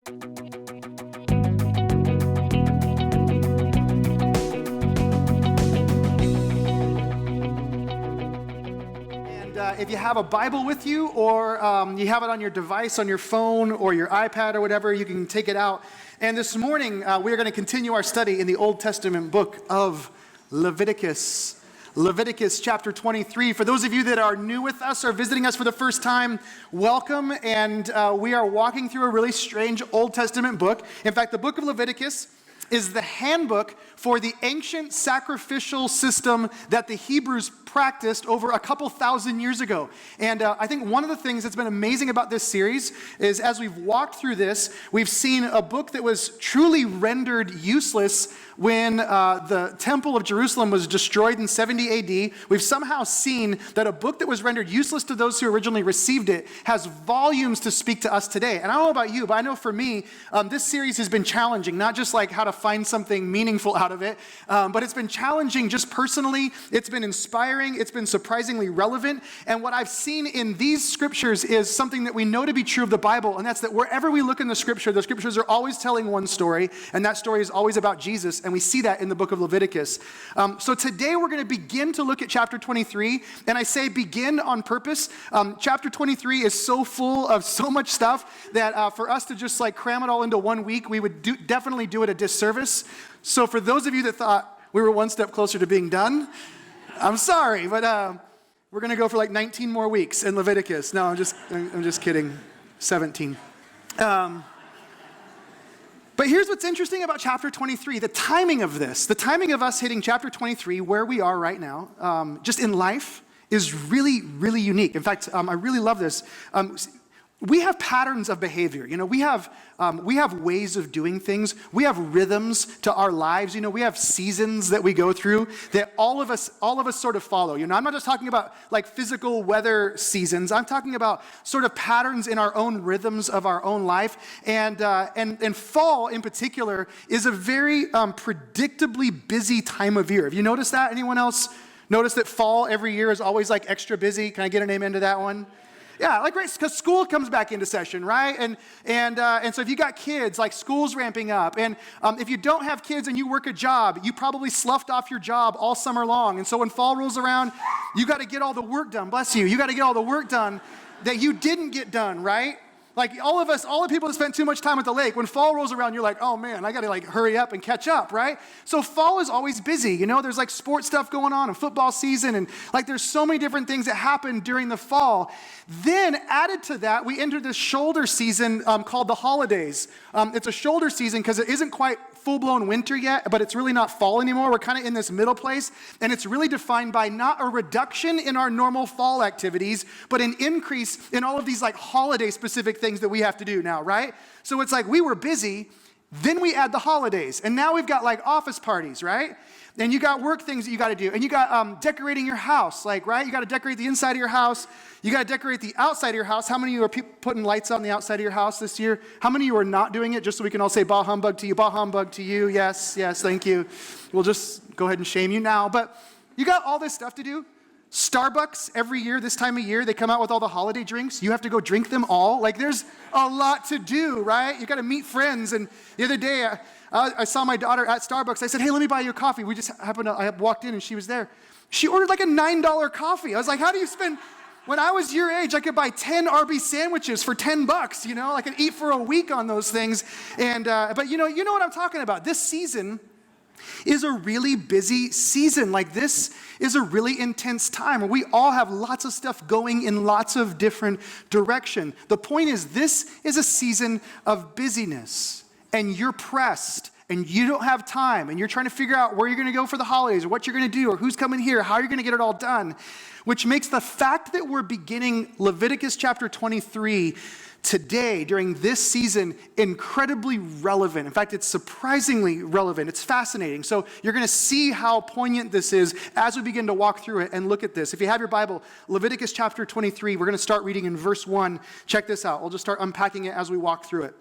If you have a Bible with you, or you have it on your device, on your phone, or your iPad, or whatever, you can take it out. And this morning, we are going to continue our study in the Old Testament book of Leviticus. Leviticus chapter 23. For those of you that are new with us or visiting us for the first time, welcome. And we are walking through a really strange Old Testament book. In fact, the book of Leviticus is the handbook for the ancient sacrificial system that the Hebrews practiced over a couple thousand years ago. And I think one of the things that's been amazing about this series is as we've walked through this, we've seen a book that was truly rendered useless when the Temple of Jerusalem was destroyed in 70 AD. We've somehow seen that a book that was rendered useless to those who originally received it has volumes to speak to us today. And I don't know about you, but I know for me, this series has been challenging, not just like how to find something meaningful out of it, but it's been challenging just personally. It's been inspiring. It's been surprisingly relevant. And what I've seen in these scriptures is something that we know to be true of the Bible, and that's that wherever we look in the scriptures are always telling one story, and that story is always about Jesus, and we see that in the book of Leviticus. So today we're going to begin to look at chapter 23, and I say begin on purpose. Chapter 23 is so full of so much stuff that for us to just like cram it all into 1 week, we would definitely do it a disservice. So for those of you that thought we were one step closer to being done, I'm sorry, but we're going to go for like 19 more weeks in Leviticus. No, I'm just kidding. 17. But here's what's interesting about chapter 23, the timing of this. The timing of us hitting chapter 23, where we are right now, just in life, is really, really unique. In fact, I really love this. We have patterns of behavior. You know, we have ways of doing things. We have rhythms to our lives. You know, we have seasons that we go through that all of us sort of follow. You know, I'm not just talking about like physical weather seasons. I'm talking about sort of patterns in our own rhythms of our own life. And fall in particular is a very predictably busy time of year. Have you noticed that? Anyone else notice that fall every year is always like extra busy? Can I get an amen to that one? Yeah, like right, because school comes back into session, right? And so if you got kids, like school's ramping up. And if you don't have kids and you work a job, you probably sloughed off your job all summer long. And so when fall rolls around, you got to get all the work done. Bless you. You got to get all the work done that you didn't get done, right? Like all of us, all the people that spent too much time at the lake, when fall rolls around, you're like, oh man, I got to like hurry up and catch up, right? So fall is always busy. You know, there's like sports stuff going on and football season, and like there's so many different things that happen during the fall. Then added to that, we enter this shoulder season called the holidays. It's a shoulder season because it isn't quite full-blown winter yet, but it's really not fall anymore. We're kind of in this middle place, and it's really defined by not a reduction in our normal fall activities, but an increase in all of these like holiday-specific things that we have to do now, right? So it's like we were busy, then we add the holidays, and now we've got like office parties, right? And you got work things that you got to do, and you got decorating your house, like, right? You got to decorate the inside of your house. You got to decorate the outside of your house. How many of you are putting lights on the outside of your house this year? How many of you are not doing it, just so we can all say bah humbug to you, bah humbug to you? Yes, thank you. We'll just go ahead and shame you now. But you got all this stuff to do. Starbucks, every year, this time of year, they come out with all the holiday drinks. You have to go drink them all. Like, there's a lot to do, right? You got to meet friends. And the other day, I saw my daughter at Starbucks. I said, hey, let me buy you a coffee. I walked in and she was there. She ordered like a $9 coffee. I was like, how do you spend... When I was your age, I could buy 10 Arby's sandwiches for $10, you know? I could eat for a week on those things. And but you know what I'm talking about. This season is a really busy season. Like, this is a really intense time where we all have lots of stuff going in lots of different direction. The point is, this is a season of busyness, and you're pressed, and you don't have time, and you're trying to figure out where you're going to go for the holidays, or what you're going to do, or who's coming here, how you're going to get it all done, which makes the fact that we're beginning Leviticus chapter 23 today, during this season, incredibly relevant. In fact, it's surprisingly relevant. It's fascinating. So you're going to see how poignant this is as we begin to walk through it and look at this. If you have your Bible, Leviticus chapter 23, we're going to start reading in verse 1. Check this out. We'll just start unpacking it as we walk through it.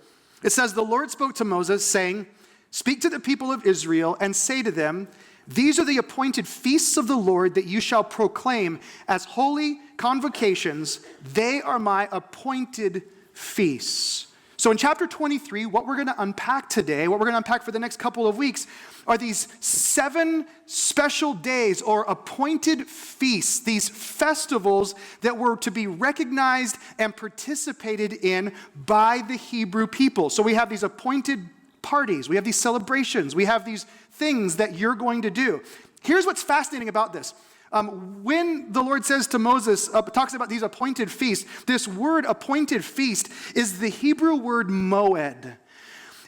It says, "The Lord spoke to Moses, saying, 'Speak to the people of Israel and say to them, these are the appointed feasts of the Lord that you shall proclaim as holy convocations. They are my appointed feasts.'" So So in chapter 23, what we're going to unpack today, what we're going to unpack for the next couple of weeks, are these 7 special days or appointed feasts, these festivals that were to be recognized and participated in by the Hebrew people. So we have these appointed parties, we have these celebrations, we have these things that you're going to do. Here's what's fascinating about this. When the Lord says to Moses, talks about these appointed feasts, this word appointed feast is the Hebrew word moed.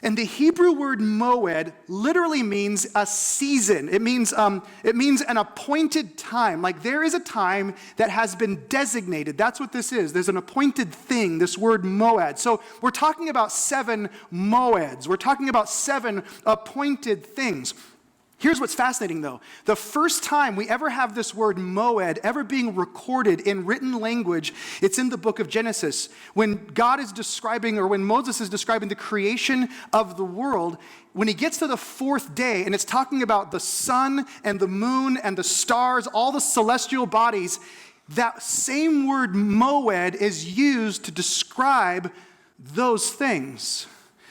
And the Hebrew word moed literally means a season. It means an appointed time. Like there is a time that has been designated. That's what this is. There's an appointed thing, this word moed. So we're talking about 7 moeds. We're talking about 7 appointed things. Here's what's fascinating though. The first time we ever have this word moed ever being recorded in written language, it's in the book of Genesis. When God is describing, or when Moses is describing the creation of the world, when he gets to the 4th day, and it's talking about the sun and the moon and the stars, all the celestial bodies, that same word moed is used to describe those things.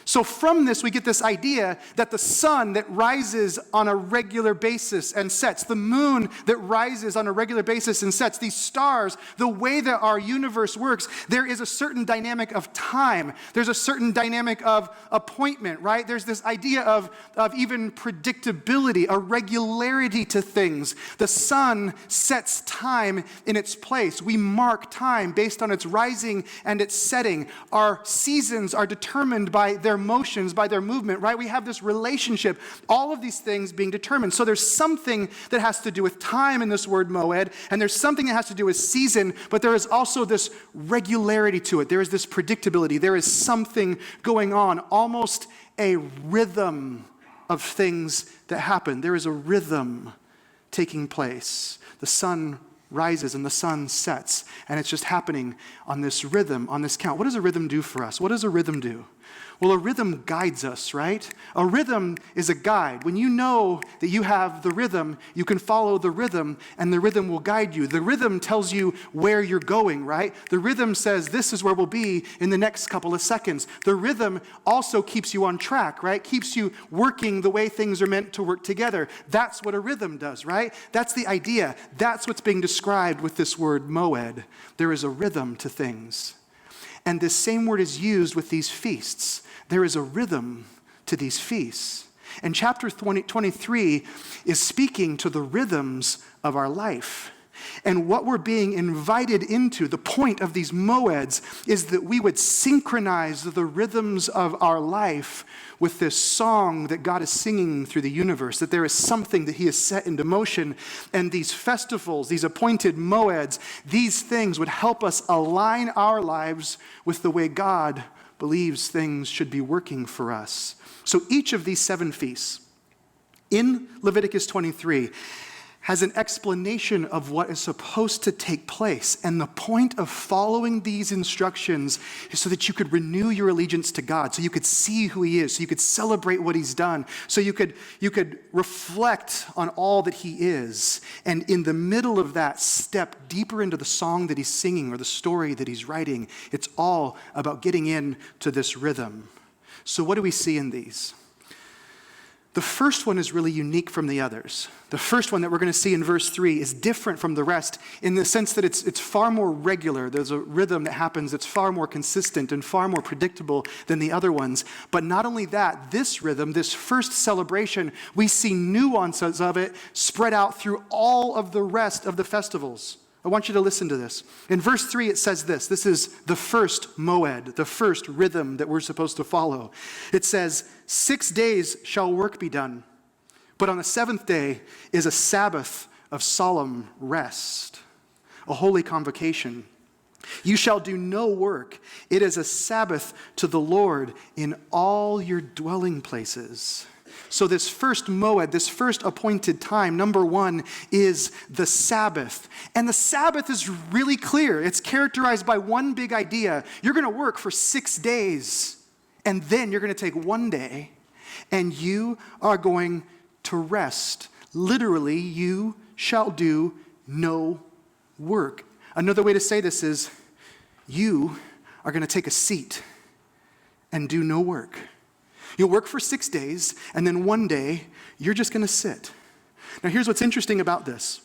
So from this, we get this idea that the sun that rises on a regular basis and sets, the moon that rises on a regular basis and sets, these stars, the way that our universe works, there is a certain dynamic of time. There's a certain dynamic of appointment, right? There's this idea of even predictability, a regularity to things. The sun sets time in its place. We mark time based on its rising and its setting. Our seasons are determined by their motions, by their movement, right? We have this relationship, all of these things being determined. So there's something that has to do with time in this word moed, and there's something that has to do with season, but there is also this regularity to it. There is this predictability. There is something going on, almost a rhythm of things that happen. There is a rhythm taking place. The sun rises and the sun sets, and it's just happening on this rhythm, on this count. What does a rhythm do for us? What does a rhythm do? Well, a rhythm guides us, right? A rhythm is a guide. When you know that you have the rhythm, you can follow the rhythm, and the rhythm will guide you. The rhythm tells you where you're going, right? The rhythm says this is where we'll be in the next couple of seconds. The rhythm also keeps you on track, right? Keeps you working the way things are meant to work together. That's what a rhythm does, right? That's the idea. That's what's being described with this word moed. There is a rhythm to things. And this same word is used with these feasts. There is a rhythm to these feasts. And chapter 23 is speaking to the rhythms of our life. And what we're being invited into, the point of these moeds, is that we would synchronize the rhythms of our life with this song that God is singing through the universe, that there is something that he has set into motion. And these festivals, these appointed moeds, these things would help us align our lives with the way God believes things should be working for us. So each of these 7 feasts in Leviticus 23 has an explanation of what is supposed to take place. And the point of following these instructions is so that you could renew your allegiance to God, so you could see who he is, so you could celebrate what he's done, so you could reflect on all that he is. And in the middle of that, step deeper into the song that he's singing or the story that he's writing. It's all about getting into this rhythm. So what do we see in these? The first one is really unique from the others. The first one that we're going to see in verse 3 is different from the rest in the sense that it's far more regular. There's a rhythm that happens that's far more consistent and far more predictable than the other ones. But not only that, this rhythm, this first celebration, we see nuances of it spread out through all of the rest of the festivals. I want you to listen to this. In verse 3, it says this. This is the first moed, the first rhythm that we're supposed to follow. It says, 6 days shall work be done, but on the 7th day is a Sabbath of solemn rest, a holy convocation. You shall do no work. It is a Sabbath to the Lord in all your dwelling places. So this first moed, this first appointed time, number 1, is the Sabbath. And the Sabbath is really clear. It's characterized by one big idea. You're going to work for 6 days, and then you're going to take 1 day, and you are going to rest. Literally, you shall do no work. Another way to say this is, you are going to take a seat and do no work. You'll work for 6 days, and then one day, you're just going to sit. Now, here's what's interesting about this.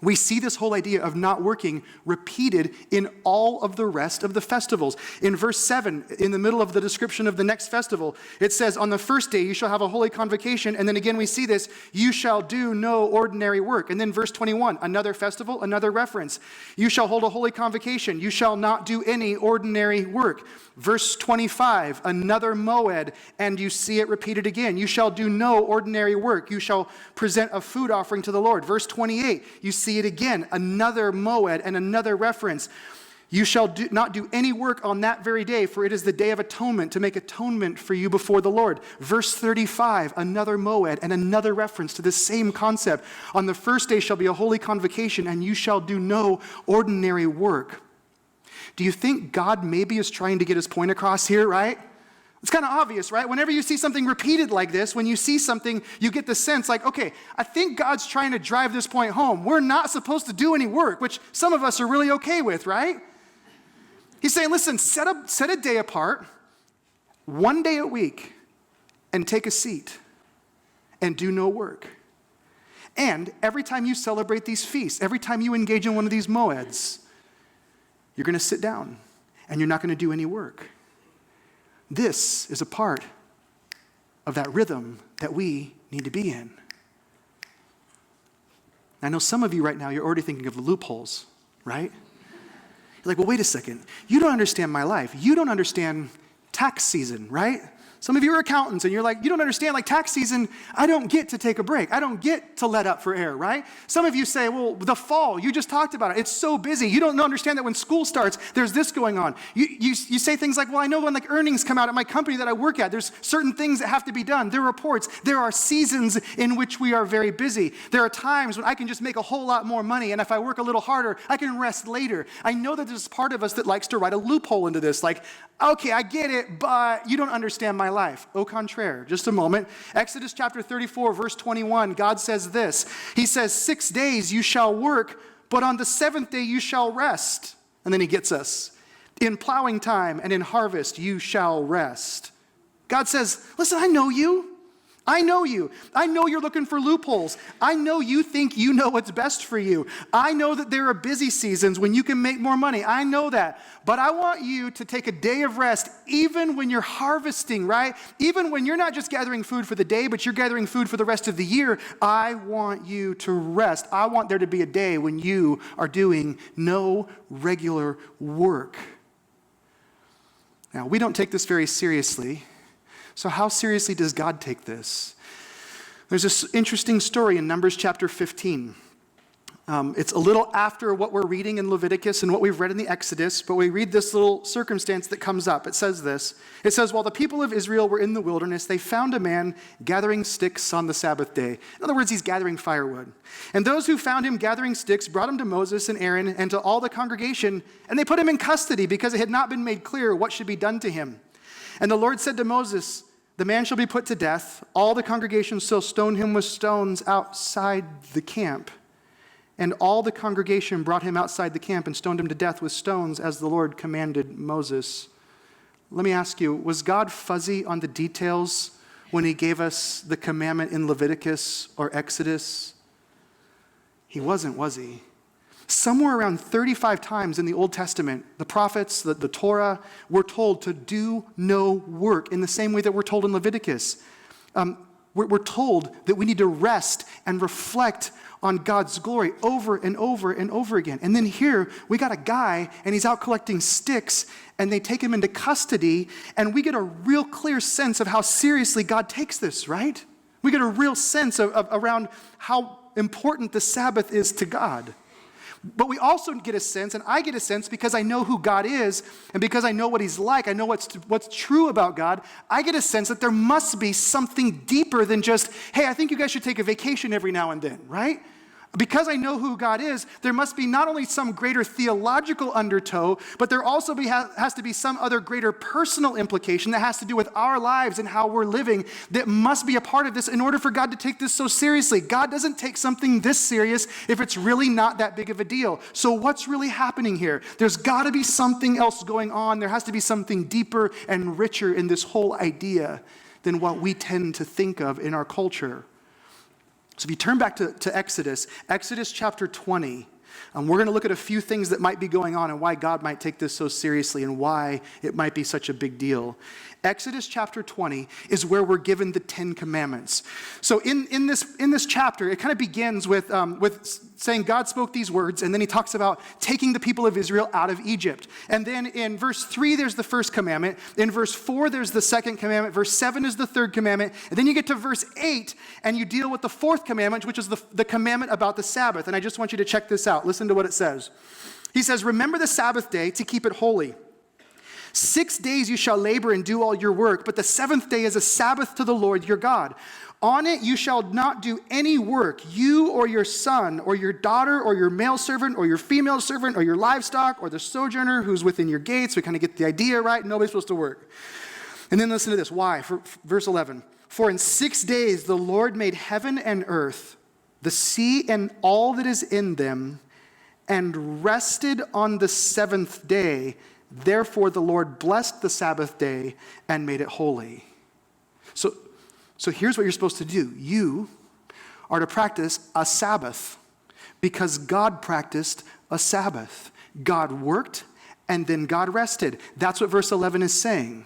We see this whole idea of not working repeated in all of the rest of the festivals. In verse 7, in the middle of the description of the next festival, it says, on the first day you shall have a holy convocation. And then again we see this, you shall do no ordinary work. And then verse 21, another festival, another reference. You shall hold a holy convocation. You shall not do any ordinary work. Verse 25, another moed, and you see it repeated again. You shall do no ordinary work. You shall present a food offering to the Lord. Verse 28, you see it again, another moed and another reference. You shall not do any work on that very day, for it is the day of atonement, to make atonement for you before the Lord. Verse 35, another moed and another reference to the same concept. On the first day shall be a holy convocation, and you shall do no ordinary work. Do you think God maybe is trying to get his point across here, right? It's kind of obvious, right? Whenever you see something repeated like this, when you see something, you get the sense like, okay, I think God's trying to drive this point home. We're not supposed to do any work, which some of us are really okay with, right? He's saying, listen, set a day apart, one day a week, and take a seat and do no work. And every time you celebrate these feasts, every time you engage in one of these moeds, you're going to sit down and you're not going to do any work. This is a part of that rhythm that we need to be in. I know some of you right now, you're already thinking of the loopholes, right? You're like, well, wait a second. You don't understand my life. You don't understand tax season, right? Some of you are accountants and you're like, you don't understand, like tax season, I don't get to take a break. I don't get to let up for air, right? Some of you say, well, the fall, you just talked about it. It's so busy. You don't understand that when school starts, there's this going on. You say things like, well, I know when like earnings come out at my company that I work at, there's certain things that have to be done. There are reports. There are seasons in which we are very busy. There are times when I can just make a whole lot more money, and if I work a little harder, I can rest later. I know that there's part of us that likes to write a loophole into this, like, okay, I get it, but you don't understand my life. Au contraire. Just a moment. Exodus chapter 34, verse 21, God says this. He says, 6 days you shall work, but on the seventh day you shall rest. And then he gets us. In plowing time and in harvest you shall rest. God says, listen, I know you. I know you. I know you're looking for loopholes. I know you think you know what's best for you. I know that there are busy seasons when you can make more money. I know that. But I want you to take a day of rest even when you're harvesting, right? Even when you're not just gathering food for the day, but you're gathering food for the rest of the year. I want you to rest. I want there to be a day when you are doing no regular work. Now, we don't take this very seriously. So how seriously does God take this? There's this interesting story in Numbers chapter 15. It's a little after what we're reading in Leviticus and what we've read in the Exodus, but we read this little circumstance that comes up. It says this. It says, while the people of Israel were in the wilderness, they found a man gathering sticks on the Sabbath day. In other words, he's gathering firewood. And those who found him gathering sticks brought him to Moses and Aaron and to all the congregation, and they put him in custody because it had not been made clear what should be done to him. And the Lord said to Moses, the man shall be put to death. All the congregation shall stone him with stones outside the camp. And all the congregation brought him outside the camp and stoned him to death with stones as the Lord commanded Moses. Let me ask you, was God fuzzy on the details when he gave us the commandment in Leviticus or Exodus? He wasn't, was he? Somewhere around 35 times in the Old Testament, the prophets, the Torah, were told to do no work in the same way that we're told in Leviticus. We're told that we need to rest and reflect on God's glory over and over and over again. And then here, we got a guy, and he's out collecting sticks, and they take him into custody, and we get a real clear sense of how seriously God takes this, right? We get a real sense of around how important the Sabbath is to God. But we also get a sense, and I get a sense because I know who God is, and because I know what he's like, I know what's true about God, I get a sense that there must be something deeper than just, hey, I think you guys should take a vacation every now and then, right? Because I know who God is, there must be not only some greater theological undertow, but there also has to be some other greater personal implication that has to do with our lives and how we're living that must be a part of this in order for God to take this so seriously. God doesn't take something this serious if it's really not that big of a deal. So what's really happening here? There's got to be something else going on. There has to be something deeper and richer in this whole idea than what we tend to think of in our culture. So if you turn back to Exodus chapter 20, we're going to look at a few things that might be going on and why God might take this so seriously and why it might be such a big deal. Exodus chapter 20 is where we're given the 10 commandments. So in this chapter, it kind of begins with saying God spoke these words, and then he talks about taking the people of Israel out of Egypt. And then in verse 3, there's the first commandment. In verse 4, there's the second commandment. Verse 7 is the third commandment. And then you get to verse 8, and you deal with the fourth commandment, which is the commandment about the Sabbath. And I just want you to check this out. Listen to what it says. He says, "Remember the Sabbath day to keep it holy. 6 days you shall labor and do all your work, but the seventh day is a Sabbath to the Lord your God. On it you shall not do any work, you or your son or your daughter or your male servant or your female servant or your livestock or the sojourner who's within your gates." We kind of get the idea, right? Nobody's supposed to work. And then listen to this. Why? Verse 11. "For in 6 days the Lord made heaven and earth, the sea and all that is in them, and rested on the seventh day. Therefore the Lord blessed the Sabbath day and made it holy." So here's what you're supposed to do. You are to practice a Sabbath because God practiced a Sabbath. God worked and then God rested. That's what verse 11 is saying.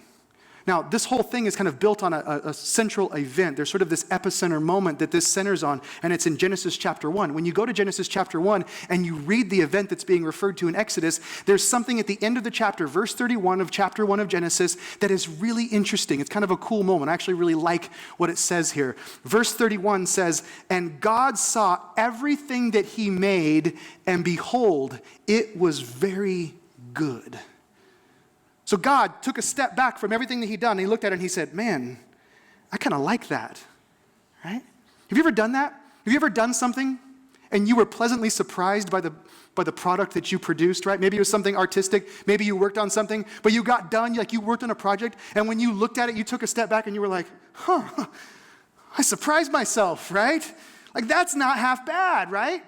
Now, this whole thing is kind of built on a central event. There's sort of this epicenter moment that this centers on, and it's in Genesis chapter 1. When you go to Genesis chapter 1 and you read the event that's being referred to in Exodus, there's something at the end of the chapter, verse 31 of chapter 1 of Genesis, that is really interesting. It's kind of a cool moment. I actually really like what it says here. Verse 31 says, "And God saw everything that he made, and behold, it was very good." So God took a step back from everything that he'd done, and he looked at it and he said, "Man, I kind of like that," right? Have you ever done that? Have you ever done something and you were pleasantly surprised by the product that you produced, right? Maybe it was something artistic, maybe you worked on something, but you got done, like you worked on a project, and when you looked at it, you took a step back and you were like, I surprised myself, right? Like that's not half bad, right?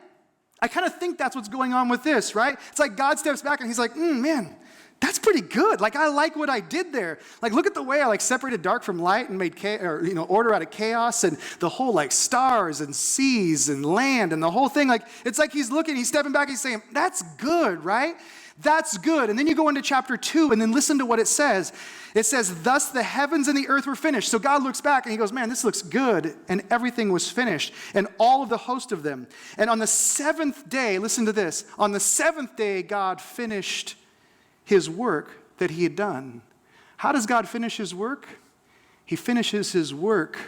I kind of think that's what's going on with this, right? It's like God steps back and he's like, man, that's pretty good. Like, I like what I did there. Like, look at the way I separated dark from light and made order out of chaos, and the whole stars and seas and land and the whole thing. Like, it's like he's stepping back, he's saying, that's good, right? That's good. And then you go into chapter 2 and then listen to what it says. It says, "Thus the heavens and the earth were finished." So God looks back and he goes, man, this looks good. And everything was finished, and all of the host of them. And on the seventh day, listen to this, on the seventh day, God finished his work that he had done. How does God finish his work? He finishes his work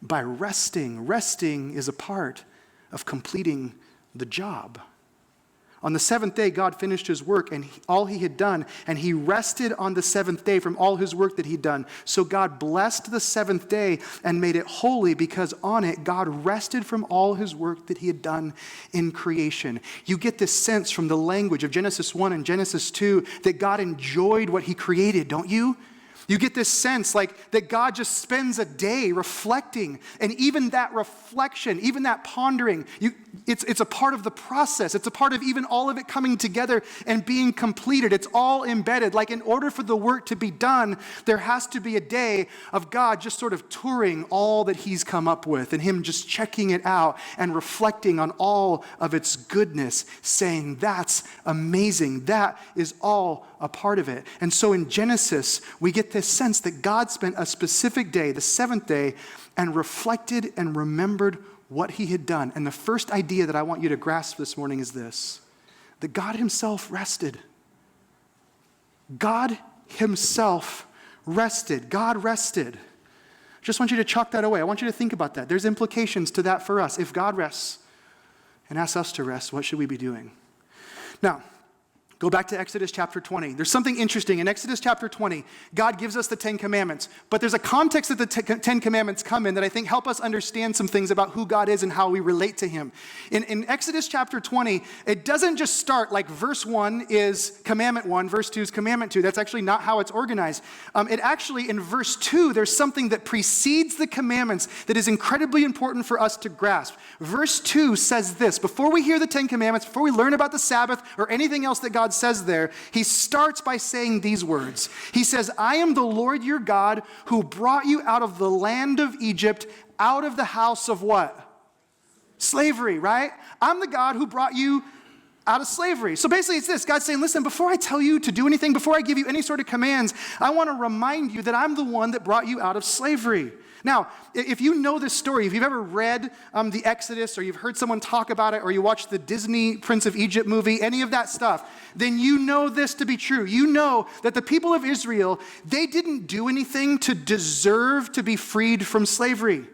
by resting. Resting is a part of completing the job. On the seventh day, God finished his work and all he had done, and he rested on the seventh day from all his work that he'd done. So God blessed the seventh day and made it holy, because on it, God rested from all his work that he had done in creation. You get this sense from the language of Genesis 1 and Genesis 2 that God enjoyed what he created, don't you? You get this sense that God just spends a day reflecting, and even that reflection, even that pondering, it's a part of the process. It's a part of even all of it coming together and being completed. It's all embedded. Like, in order for the work to be done, there has to be a day of God just sort of touring all that he's come up with, and him just checking it out and reflecting on all of its goodness, saying, that's amazing. That is all a part of it. And so in Genesis, we get this sense that God spent a specific day, the seventh day, and reflected and remembered what he had done. And the first idea that I want you to grasp this morning is this, that God himself rested. God himself rested. God rested. Just want you to chalk that away. I want you to think about that. There's implications to that for us. If God rests and asks us to rest, what should we be doing? Now, Go back to Exodus chapter 20. There's something interesting. In Exodus chapter 20, God gives us the 10 Commandments. But there's a context that the 10 Commandments come in that I think help us understand some things about who God is and how we relate to him. In Exodus chapter 20, it doesn't just start like verse 1 is commandment 1, verse 2 is commandment 2. That's actually not how it's organized. It actually, in verse 2, there's something that precedes the commandments that is incredibly important for us to grasp. Verse 2 says this: before we hear the 10 Commandments, before we learn about the Sabbath or anything else that God says there, he starts by saying these words. He says, I am the Lord your God who brought you out of the land of Egypt, out of the house of what? Slavery, right? I'm the God who brought you out of slavery. So basically it's this: God's saying, listen, before I tell you to do anything, before I give you any sort of commands, I want to remind you that I'm the one that brought you out of slavery. Now, if you know this story, if you've ever read the Exodus, or you've heard someone talk about it, or you watched the Disney Prince of Egypt movie, any of that stuff, then you know this to be true. You know that the people of Israel, they didn't do anything to deserve to be freed from slavery.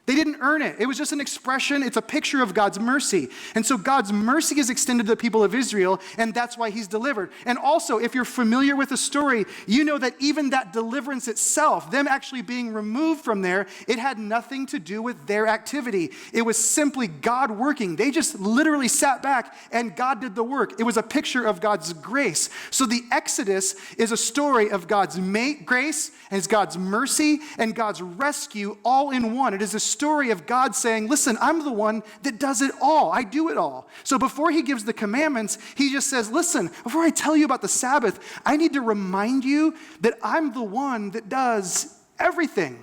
They didn't earn it. It was just an expression. It's a picture of God's mercy. And so God's mercy is extended to the people of Israel, and that's why he's delivered. And also, if you're familiar with the story, you know that even that deliverance itself, them actually being removed from there, it had nothing to do with their activity. It was simply God working. They just literally sat back, and God did the work. It was a picture of God's grace. So the Exodus is a story of God's grace, and God's mercy, and God's rescue all in one. It is a story of God saying, listen, I'm the one that does it all. I do it all. So before he gives the commandments, he just says, listen, before I tell you about the Sabbath, I need to remind you that I'm the one that does everything.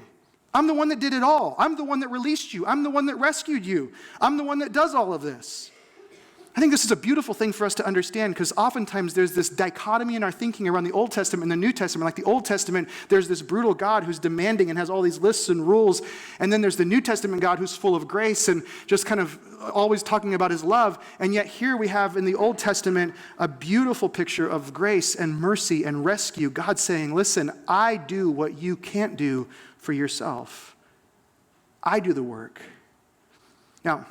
I'm the one that did it all. I'm the one that released you. I'm the one that rescued you. I'm the one that does all of this. I think this is a beautiful thing for us to understand, because oftentimes there's this dichotomy in our thinking around the Old Testament and the New Testament. Like the Old Testament, there's this brutal God who's demanding and has all these lists and rules. And then there's the New Testament God who's full of grace and just kind of always talking about his love. And yet here we have in the Old Testament a beautiful picture of grace and mercy and rescue. God saying, listen, I do what you can't do for yourself. I do the work. Now,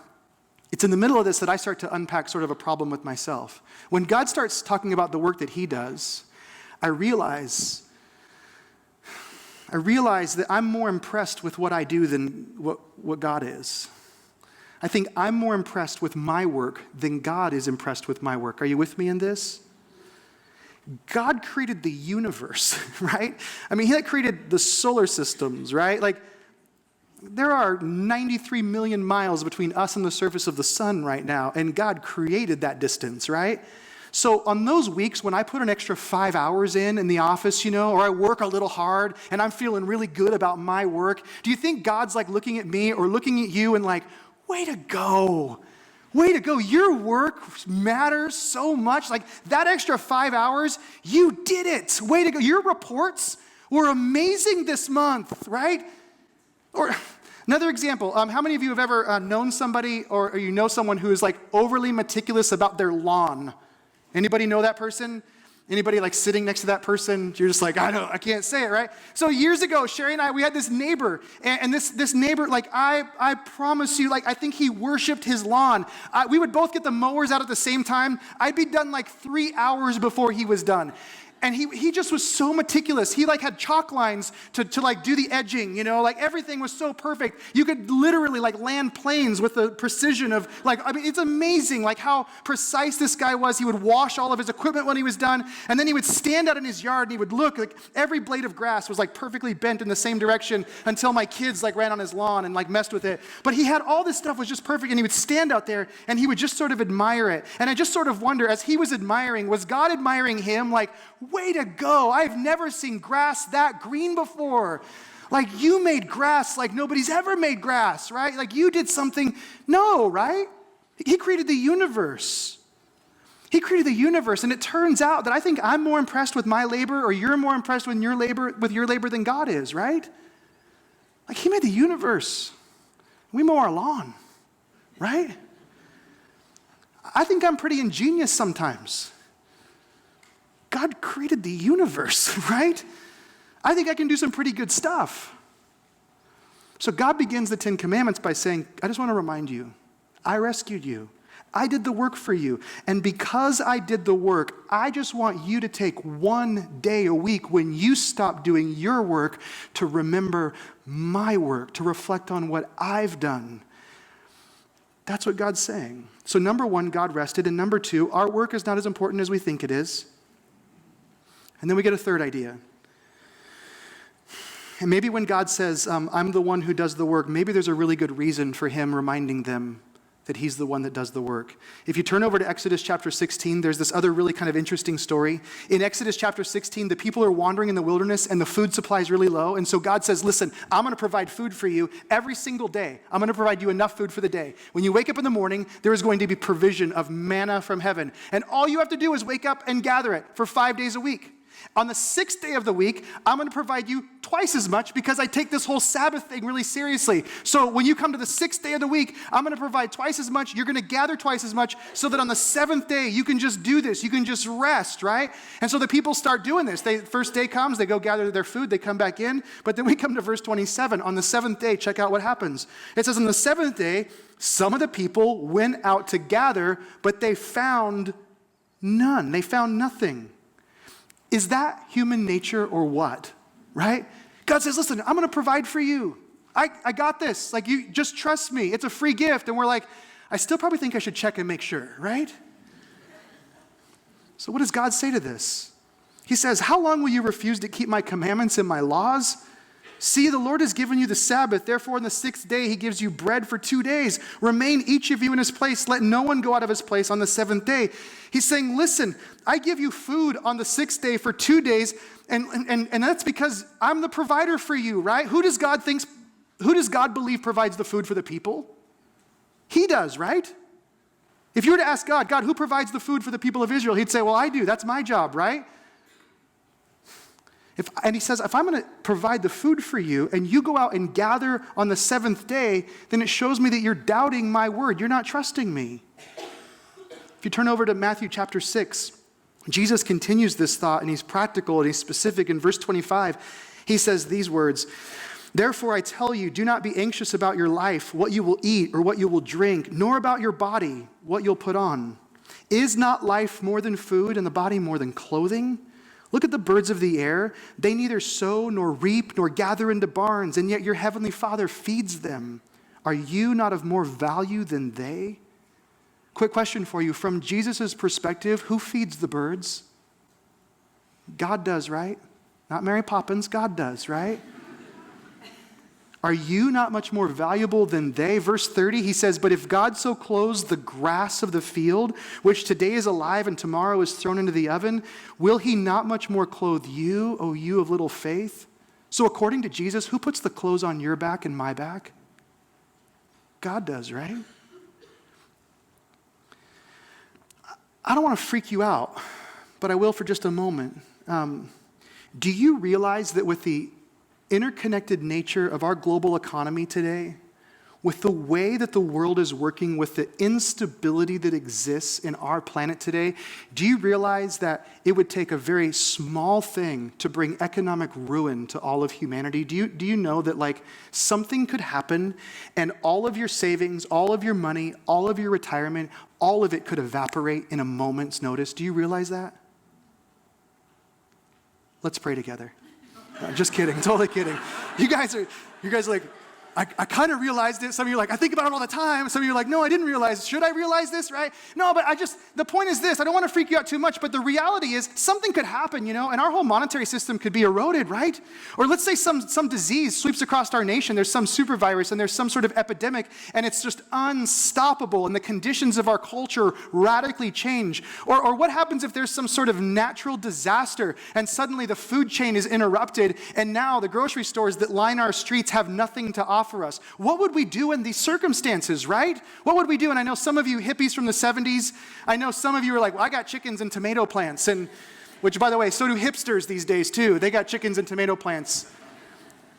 it's in the middle of this that I start to unpack sort of a problem with myself. When God starts talking about the work that he does, I realize that I'm more impressed with what I do than what God is. I think I'm more impressed with my work than God is impressed with my work. Are you with me in this? God created the universe, right? I mean, he created the solar systems, right? Like, there are 93 million miles between us and the surface of the sun right now, and God created that distance, right? So on those weeks when I put an extra 5 hours in the office, or I work a little hard and I'm feeling really good about my work, do you think God's like looking at me or looking at you and like, way to go, your work matters so much, like that extra 5 hours, you did it, way to go, your reports were amazing this month, right? Or another example, how many of you have ever known somebody or you know someone who is like overly meticulous about their lawn? Anybody know that person? Anybody like sitting next to that person? You're just like, I can't say it, right? So years ago, Sherry and I, we had this neighbor, and this neighbor, like I promise you, like I think he worshiped his lawn. We would both get the mowers out at the same time. I'd be done like 3 hours before he was done. And he just was so meticulous. He like had chalk lines to like do the edging, like everything was so perfect. You could literally like land planes with the precision of it's amazing like how precise this guy was. He would wash all of his equipment when he was done. And then he would stand out in his yard and he would look like every blade of grass was like perfectly bent in the same direction until my kids like ran on his lawn and like messed with it. But he had all this stuff was just perfect, and he would stand out there and he would just sort of admire it. And I just sort of wonder, as he was admiring, was God admiring him like, way to go, I've never seen grass that green before. Like you made grass like nobody's ever made grass, right? Like you did something. No, right? He created the universe. He created the universe, and it turns out that I think I'm more impressed with my labor, or you're more impressed with your labor than God is, right? Like he made the universe. We mow our lawn, right? I think I'm pretty ingenious sometimes. God created the universe, right? I think I can do some pretty good stuff. So God begins the 10 Commandments by saying, I just want to remind you, I rescued you. I did the work for you. And because I did the work, I just want you to take one day a week when you stop doing your work to remember my work, to reflect on what I've done. That's what God's saying. So number one, God rested. And number two, our work is not as important as we think it is. And then we get a third idea. And maybe when God says, I'm the one who does the work, maybe there's a really good reason for him reminding them that he's the one that does the work. If you turn over to Exodus chapter 16, there's this other really kind of interesting story. In Exodus chapter 16, the people are wandering in the wilderness and the food supply is really low. And so God says, listen, I'm going to provide food for you every single day. I'm going to provide you enough food for the day. When you wake up in the morning, there is going to be provision of manna from heaven. And all you have to do is wake up and gather it for 5 days a week. On the sixth day of the week, I'm going to provide you twice as much because I take this whole Sabbath thing really seriously. So when you come to the sixth day of the week, I'm going to provide twice as much. You're going to gather twice as much so that on the seventh day, you can just do this. You can just rest, right? And so the people start doing this. First day comes, they go gather their food, they come back in. But then we come to verse 27. On the seventh day, check out what happens. It says on the seventh day, some of the people went out to gather, but they found none. They found nothing. Is that human nature or what, right? God says, listen, I'm going to provide for you. I got this. Like, you just trust me. It's a free gift. And we're like, I still probably think I should check and make sure, right? So what does God say to this? He says, how long will you refuse to keep my commandments and my laws? See, the Lord has given you the Sabbath. Therefore, on the sixth day, he gives you bread for 2 days. Remain each of you in his place. Let no one go out of his place on the seventh day. He's saying, listen, I give you food on the sixth day for 2 days, and that's because I'm the provider for you, right? Who does God believe provides the food for the people? He does, right? If you were to ask God, who provides the food for the people of Israel? He'd say, well, I do. That's my job, right? And he says, if I'm going to provide the food for you and you go out and gather on the seventh day, then it shows me that you're doubting my word. You're not trusting me. If you turn over to Matthew chapter 6, Jesus continues this thought, and he's practical and he's specific. In verse 25, he says these words, therefore I tell you, do not be anxious about your life, what you will eat or what you will drink, nor about your body, what you'll put on. Is not life more than food and the body more than clothing? Look at the birds of the air. They neither sow nor reap nor gather into barns, and yet your heavenly Father feeds them. Are you not of more value than they? Quick question for you. From Jesus' perspective, who feeds the birds? God does, right? Not Mary Poppins. God does, right? Are you not much more valuable than they? Verse 30, he says, but if God so clothes the grass of the field, which today is alive and tomorrow is thrown into the oven, will he not much more clothe you, O you of little faith? So according to Jesus, who puts the clothes on your back and my back? God does, right? I don't want to freak you out, but I will for just a moment. Do you realize that with the interconnected nature of our global economy today, with the way that the world is working, with the instability that exists in our planet today, do you realize that it would take a very small thing to bring economic ruin to all of humanity? Do you know that like something could happen and all of your savings, all of your money, all of your retirement, all of it could evaporate in a moment's notice? Do you realize that? Let's pray together. No, just kidding, totally kidding. You guys are like, I kind of realized it. Some of you are like, I think about it all the time. Some of you are like, no, I didn't realize. Should I realize this, right? No, but the point is this. I don't want to freak you out too much, but the reality is something could happen, and our whole monetary system could be eroded, right? Or let's say some disease sweeps across our nation. There's some super virus and there's some sort of epidemic, and it's just unstoppable, and the conditions of our culture radically change. Or what happens if there's some sort of natural disaster and suddenly the food chain is interrupted, and now the grocery stores that line our streets have nothing to offer us? What would we do in these circumstances, right? What would we do? And I know some of you hippies from the 70s, I know some of you are like, well, I got chickens and tomato plants, and which, by the way, so do hipsters these days too. They got chickens and tomato plants.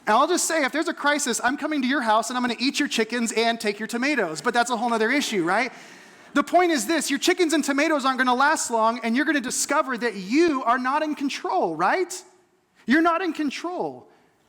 And I'll just say, if there's a crisis, I'm coming to your house and I'm going to eat your chickens and take your tomatoes, but that's a whole other issue, right? The point is this: your chickens and tomatoes aren't going to last long, and you're going to discover that you are not in control, right? You're not in control.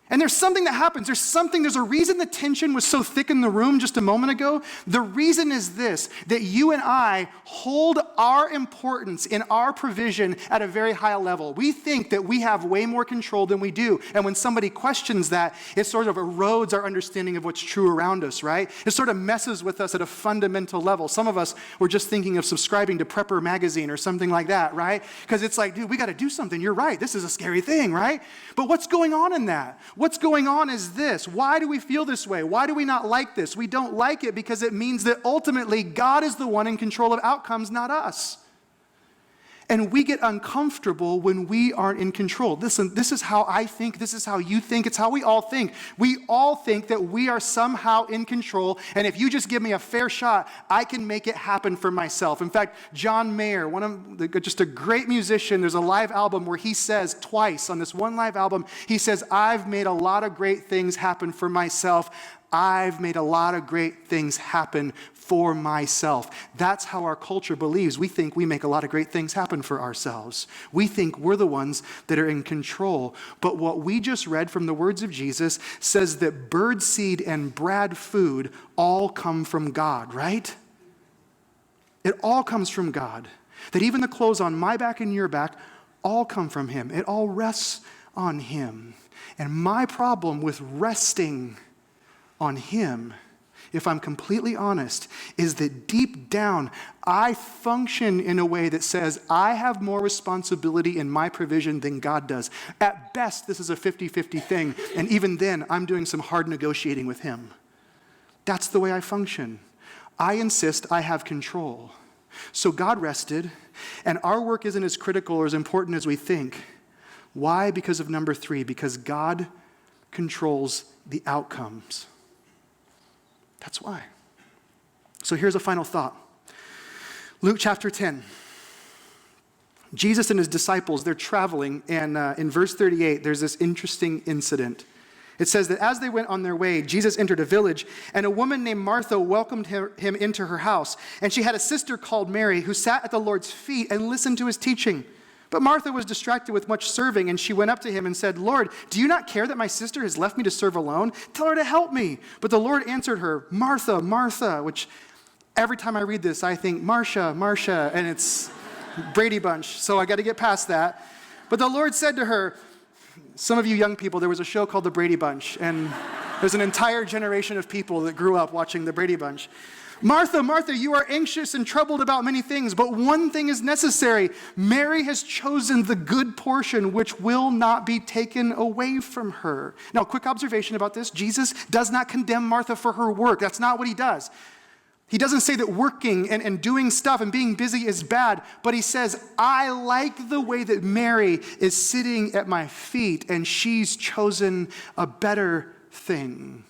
And there's something that happens. There's a reason the tension was so thick in the room just a moment ago. The reason is this, that you and I hold our importance in our provision at a very high level. We think that we have way more control than we do. And when somebody questions that, it sort of erodes our understanding of what's true around us, right? It sort of messes with us at a fundamental level. Some of us were just thinking of subscribing to Prepper magazine or something like that, right? Because it's like, dude, we got to do something. You're right. This is a scary thing, right? But what's going on in that? What's going on is this. Why do we feel this way? Why do we not like this? We don't like it because it means that ultimately God is the one in control of outcomes, not us. And we get uncomfortable when we aren't in control. Listen, this is how I think. This is how you think. It's how we all think. We all think that we are somehow in control. And if you just give me a fair shot, I can make it happen for myself. In fact, John Mayer, just a great musician, there's a live album where he says twice on this one live album, he says, I've made a lot of great things happen for myself. I've made a lot of great things happen for myself. That's how our culture believes. We think we make a lot of great things happen for ourselves. We think we're the ones that are in control. But what we just read from the words of Jesus says that birdseed and Brad food all come from God, right? It all comes from God. That even the clothes on my back and your back all come from Him. It all rests on Him. And my problem with resting on Him, if I'm completely honest, is that deep down, I function in a way that says I have more responsibility in my provision than God does. At best, this is a 50-50 thing, and even then, I'm doing some hard negotiating with Him. That's the way I function. I insist I have control. So God rested, and our work isn't as critical or as important as we think. Why? Because of number 3, because God controls the outcomes. That's why. So here's a final thought. Luke chapter 10. Jesus and his disciples, they're traveling, and in verse 38, there's this interesting incident. It says that as they went on their way, Jesus entered a village, and a woman named Martha welcomed him into her house. And she had a sister called Mary who sat at the Lord's feet and listened to his teaching. But Martha was distracted with much serving, and she went up to him and said, Lord, do you not care that my sister has left me to serve alone? Tell her to help me. But the Lord answered her, Martha, Martha, which every time I read this, I think, Marcia, Marcia, and it's Brady Bunch, so I got to get past that. But the Lord said to her, some of you young people, there was a show called The Brady Bunch, and there's an entire generation of people that grew up watching The Brady Bunch. Martha, Martha, you are anxious and troubled about many things, but one thing is necessary. Mary has chosen the good portion which will not be taken away from her. Now, quick observation about this. Jesus does not condemn Martha for her work. That's not what he does. He doesn't say that working and doing stuff and being busy is bad, but he says, I like the way that Mary is sitting at my feet and she's chosen a better thing.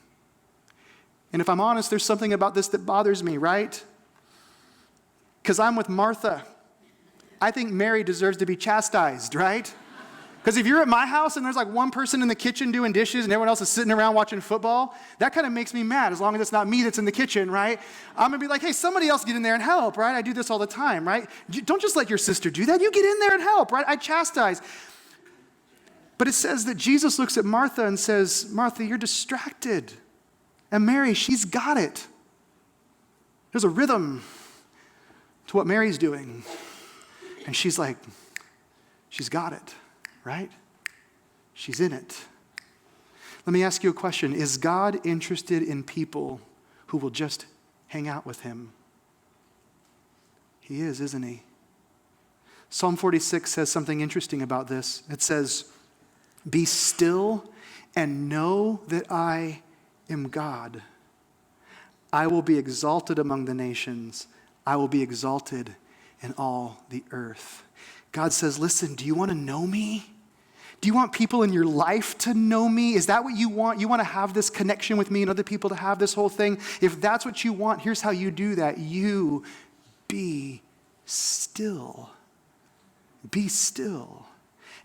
And if I'm honest, there's something about this that bothers me, right? Because I'm with Martha. I think Mary deserves to be chastised, right? Because if you're at my house and there's like one person in the kitchen doing dishes and everyone else is sitting around watching football, that kind of makes me mad, as long as it's not me that's in the kitchen, right? I'm going to be like, hey, somebody else get in there and help, right? I do this all the time, right? Don't just let your sister do that. You get in there and help, right? I chastise. But it says that Jesus looks at Martha and says, Martha, you're distracted. And Mary, she's got it. There's a rhythm to what Mary's doing. And she's like, she's got it, right? She's in it. Let me ask you a question. Is God interested in people who will just hang out with him? He is, isn't he? Psalm 46 says something interesting about this. It says, be still and know that I am God. I will be exalted among the nations. I will be exalted in all the earth. God says, listen, do you want to know me? Do you want people in your life to know me? Is that what you want? You want to have this connection with me and other people to have this whole thing? If that's what you want, here's how you do that. You be still. Be still.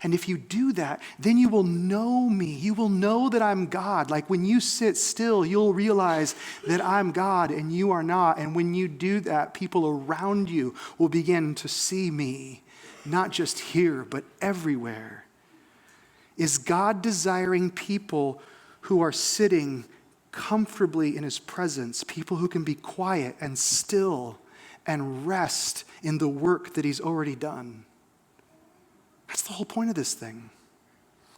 And if you do that, then you will know me. You will know that I'm God. Like when you sit still, you'll realize that I'm God and you are not. And when you do that, people around you will begin to see me, not just here, but everywhere. is God desiring people who are sitting comfortably in his presence, people who can be quiet and still and rest in the work that he's already done. That's the whole point of this thing.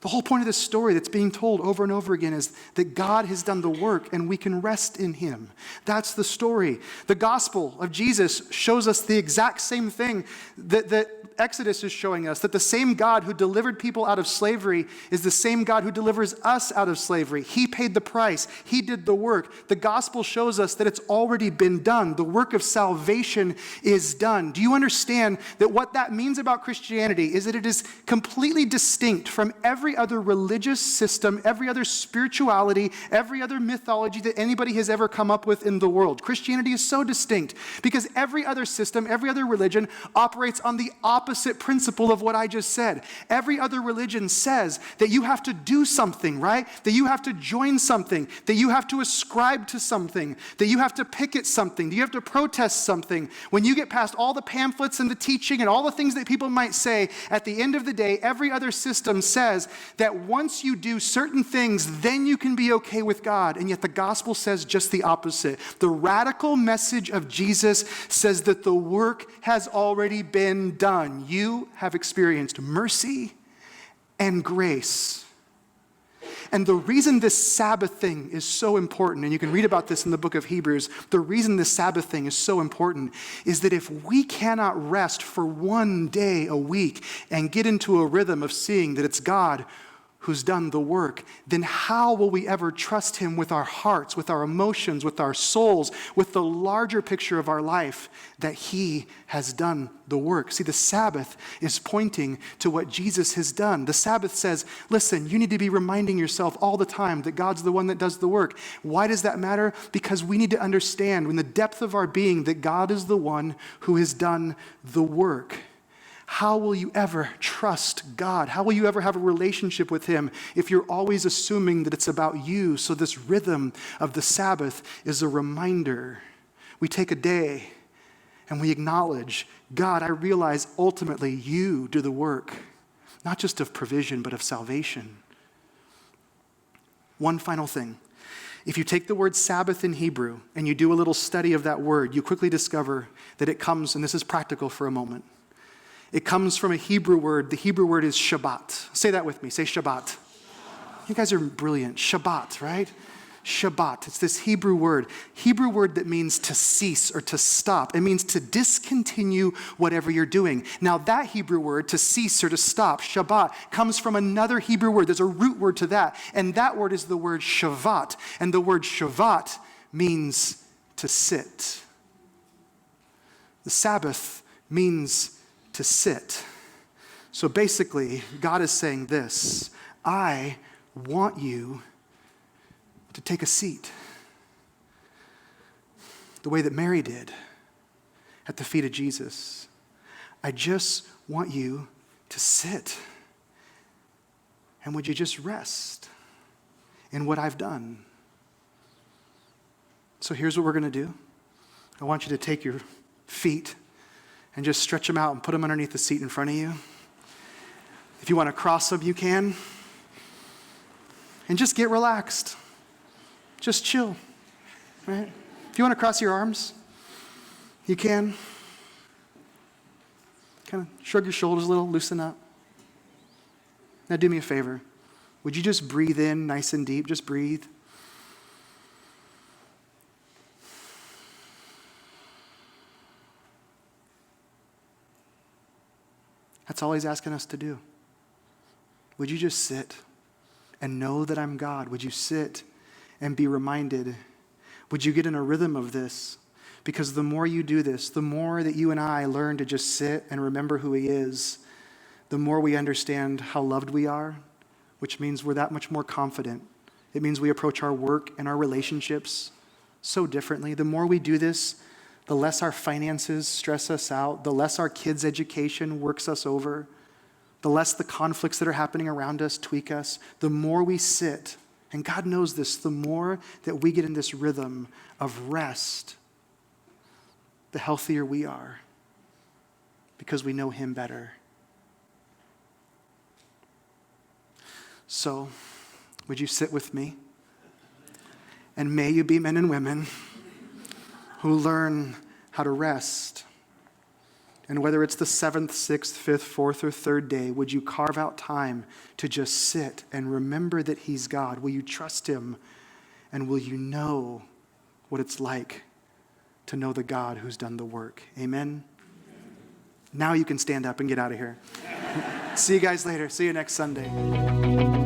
The whole point of this story that's being told over and over again is that God has done the work and we can rest in him. That's the story. The gospel of Jesus shows us the exact same thing that Exodus is showing us, that the same God who delivered people out of slavery is the same God who delivers us out of slavery. He paid the price. He did the work. The gospel shows us that it's already been done. The work of salvation is done. Do you understand that what that means about Christianity is that it is completely distinct from every other religious system, every other spirituality, every other mythology that anybody has ever come up with in the world? Christianity is so distinct because every other system, every other religion operates on the opposite principle of what I just said. Every other religion says that you have to do something, right? That you have to join something, that you have to ascribe to something, that you have to picket something, that you have to protest something. When you get past all the pamphlets and the teaching and all the things that people might say, at the end of the day, every other system says that once you do certain things, then you can be okay with God. And yet the gospel says just the opposite. The radical message of Jesus says that the work has already been done. You have experienced mercy and grace. And the reason this Sabbath thing is so important, and you can read about this in the book of Hebrews, the reason this Sabbath thing is so important is that if we cannot rest for one day a week and get into a rhythm of seeing that it's God who's done the work, then how will we ever trust him with our hearts, with our emotions, with our souls, with the larger picture of our life that he has done the work? See, the Sabbath is pointing to what Jesus has done. The Sabbath says, listen, you need to be reminding yourself all the time that God's the one that does the work. Why does that matter? Because we need to understand in the depth of our being that God is the one who has done the work. How will you ever trust God? How will you ever have a relationship with him if you're always assuming that it's about you? So this rhythm of the Sabbath is a reminder. We take a day and we acknowledge, God, I realize ultimately you do the work, not just of provision, but of salvation. One final thing. If you take the word Sabbath in Hebrew and you do a little study of that word, you quickly discover that it comes, and this is practical for a moment, it comes from a Hebrew word. The Hebrew word is Shabbat. Say that with me. Say Shabbat. You guys are brilliant. Shabbat, right? Shabbat. It's this Hebrew word that means to cease or to stop. It means to discontinue whatever you're doing. Now that Hebrew word, to cease or to stop, Shabbat, comes from another Hebrew word. There's a root word to that. And that word is the word Shavat. And the word Shavat means to sit. The Sabbath means to sit. So basically, God is saying this: I want you to take a seat the way that Mary did at the feet of Jesus. I just want you to sit. And would you just rest in what I've done? So here's what we're going to do. I want you to take your feet and just stretch them out and put them underneath the seat in front of you. If you want to cross them, you can. And just get relaxed. Just chill, right? If you want to cross your arms, you can. Kind of shrug your shoulders a little, loosen up. Now do me a favor. Would you just breathe in nice and deep? Just breathe. That's all he's asking us to do. Would you just sit and know that I'm God? Would you sit and be reminded? Would you get in a rhythm of this? Because the more you do this, the more that you and I learn to just sit and remember who he is, the more we understand how loved we are, which means we're that much more confident. It means we approach our work and our relationships so differently. The more we do this, the less our finances stress us out, the less our kids' education works us over, the less the conflicts that are happening around us tweak us, the more we sit, and God knows this, the more that we get in this rhythm of rest, the healthier we are because we know him better. So, would you sit with me? And may you be men and women who learn how to rest. And whether it's the 7th, 6th, 5th, 4th, or 3rd day, would you carve out time to just sit and remember that he's God? Will you trust him? And will you know what it's like to know the God who's done the work? Amen? Now you can stand up and get out of here. See you guys later. See you next Sunday.